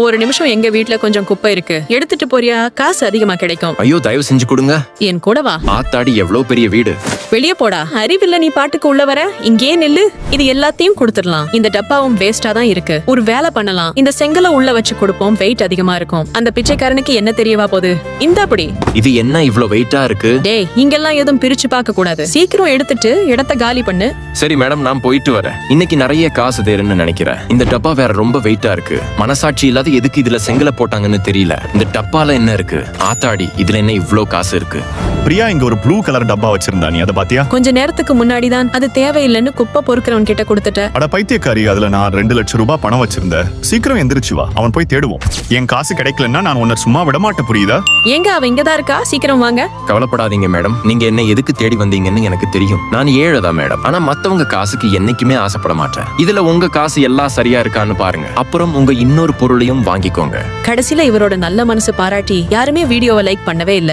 ஒரு நிமிஷம், எங்க வீட்ல கொஞ்சம் குப்பை இருக்கு, எடுத்துட்டு போறியா? காசு அதிகமா கிடைக்கும். ஐயோ, தயவு செஞ்சு கொடுங்க. என் கூட வா. ஆத்தாடி, எவ்வளவு பெரிய வீடு. வெளியே போடா. அறிவில்ல நீ பாட்டுக்கு உள்ள வர? இங்கே நில்லு. இது எல்லாத்தையும் கொடுத்துடலாம். இந்த டப்பாவும் வேஸ்டா தான் இருக்கு. ஒரு வேலை பண்ணலாம். இந்த செங்கலை உள்ள வச்சு கொடுப்போம். வெயிட் அதிகமா இருக்கும். அந்த பிச்சைக்காரனுக்கு என்ன தெரியவா போகுது? இந்தாப்படி. இது என்ன இவ்வளவு வெயிட்டா இருக்கு? டேய், இங்கெல்லாம் எதுவும் பிரிச்சு பார்க்க கூடாது. சீக்கிரம் எடுத்துட்டு இடத்த காலி பண்ணு. சரி மேடம், நான் போயிட்டு வரேன். இன்னைக்கு நிறைய காசு தேருன்னு நினைக்கிறேன். இந்த டப்பா வேற ரொம்ப வெயிட்டா இருக்கு. மனசாட்சி இல்லாத எதுக்கு இதுல செங்கலை போட்டாங்கன்னு தெரியல. இந்த டப்பால என்ன இருக்கு? ஆத்தாடி, இதுல என்ன இவ்ளோ காசு இருக்கு? பிரியா இங்க ஒரு ப்ளூ கலர் டப்பா வச்சிருந்தா, நீ அதை பாத்தியா? கொஞ்ச நேரத்துக்கு முன்னாடி தான் அது தேவையில்லைன்னு குப்பை பொறுக்கிறவன் கிட்ட கொடுத்துட்ட. அட பைத்தியக்காரி, அதுல நான் 2 லட்சம் ரூபாய் பணம் வச்சிருந்தேன். சீக்கிரம் எந்திரிச்சு வா, அவன் போய் தேடுவோம். என் காசு கிடைக்கலன்னா நான் உன்னை சும்மா விட மாட்டேன், புரியுதா? எங்க அவ? இங்கதான் இருக்கா. சீக்கிரம் வாங்க. கவலைப்படாதீங்க மேடம், நீங்க என்ன எதுக்கு தேடி வந்தீங்கன்னு எனக்கு தெரியும். நான் ஏழைதான் மேடம். ஆனா மத்தவங்க காசுக்கு என்னைக்குமே ஆசைப்பட மாட்டேன். இதுல உங்க காசு எல்லாம் சரியா இருக்கான்னு பாருங்க. அப்புறம் உங்க இன்னொரு பொருளையும் வாங்கிக்கோங்க. கடைசியில இவரோட நல்ல மனசு பாராட்டி யாருமே வீடியோவை லைக் பண்ணவே இல்ல.